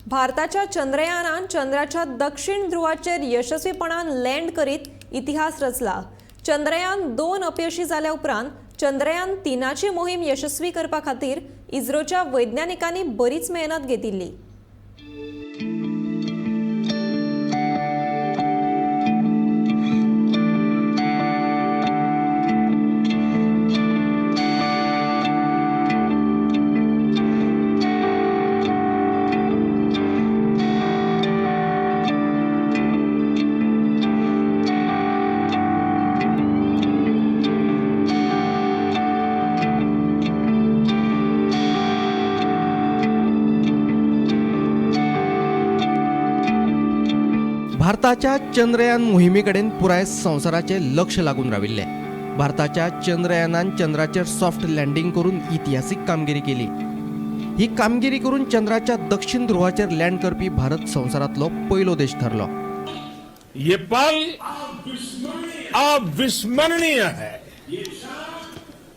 भारताच्या चंद्रयानान चंद्राच्या दक्षिण ध्रुवाचेर यशस्वीपणान लँड करीत इतिहास रचला। चंद्रयान 2 अपयशी जाल्या उपरांत चंद्रयान 3ची मोहीम यशस्वी करपा खातीर इस्रोच्या वैज्ञानिकांनी बरीच मेहनत घेतिल्ली। भारताच्या चंद्रयान मोहिमेकडेन पुराय संवसाराचे लक्ष लागून राविल्ले। भारताच्या चंद्रयानान चंद्राचेर सॉफ्ट लँडिंग करून इतिहासीक कामगिरी केली। ही कामगिरी करून चंद्राच्या दक्षिण ध्रुवाचेर लँड करपी भारत संवसारातलो पहिलो देश ठरलो। ये पल अविस्मरणीय है,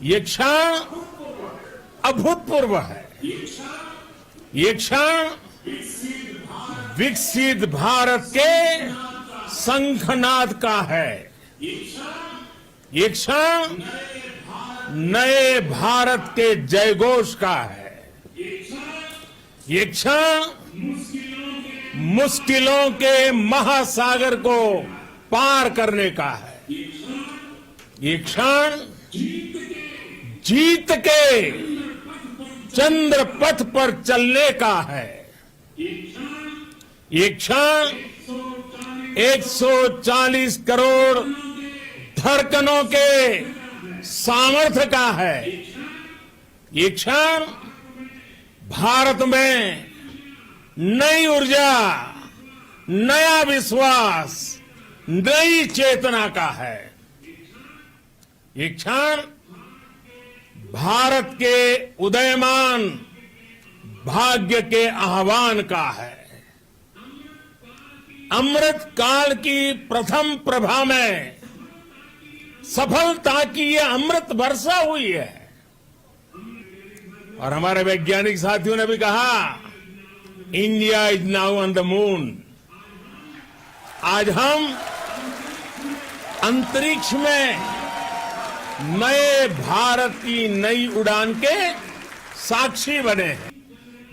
ये क्षण अभूतपूर्व है, ये क्षण विकसित भारत के शंखनाद का है, ये क्षण नए भारत के जयघोष का है, ये क्षण मुश्किलों के महासागर को पार करने का है, ये क्षण जीत के चंद्र पथ पर चलने का है, ये क्षण 140 करोड़ धड़कनों के सामर्थ्य का है, ये क्षण भारत में नई ऊर्जा, नया विश्वास, नई चेतना का है, ये क्षण भारत के उदयमान भाग्य के आह्वान का है। अमृत काल की प्रथम प्रभा में सफलता की यह अमृत वर्षा हुई है और हमारे वैज्ञानिक साथियों ने भी कहा, India is now on the moon. आज हम अंतरिक्ष में नए भारत की नई उड़ान के साक्षी बने हैं।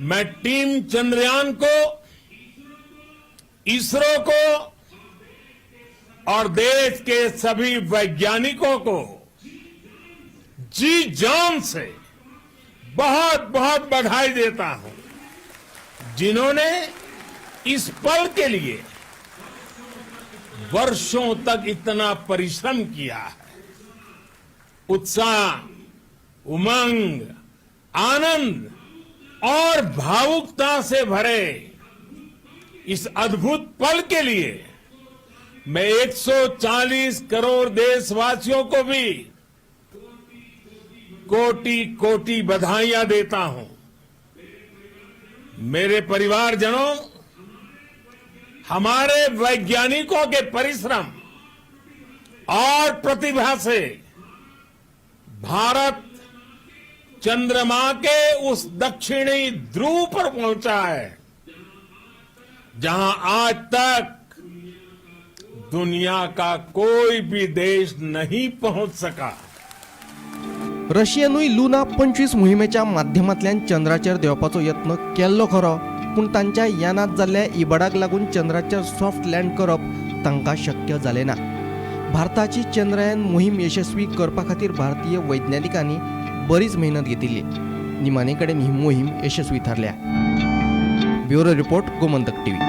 मैं टीम चंद्रयान को, इसरो को और देश के सभी वैज्ञानिकों को जी जान से बहुत बहुत बधाई देता हूं, जिन्होंने इस पल के लिए वर्षों तक इतना परिश्रम किया है। उत्साह, उमंग, आनंद और भावुकता से भरे इस अद्भुत पल के लिए मैं 140 करोड़ देशवासियों को भी कोटि कोटि बधाइयां देता हूं। मेरे परिवारजनों, हमारे वैज्ञानिकों के परिश्रम और प्रतिभा से भारत चंद्रमा के उस दक्षिणी ध्रुव पर पहुंचा है जहां आज तक दुनिया का कोई भी देश नहीं पहुंच सका। रशियनूय लुना 25 मोहिमेच्या माध्यमांतल्यान चंद्राचेर देवपाचो यत्न केल्लो खरो, पूण तांच्या यानात जाल्ल्या इबाडाक लागून चंद्राचेर सॉफ्ट लँड करप तांकां शक्य जालें ना। भारताची चंद्रयान मोहीम यशस्वी करपा खातीर भारतीय वैज्ञानिकांनी बरीच मेहनत घेतिल्ली। निमाणे कडेन ही मोहीम यशस्वी थारल्या। Bureau report, Gomantak TV.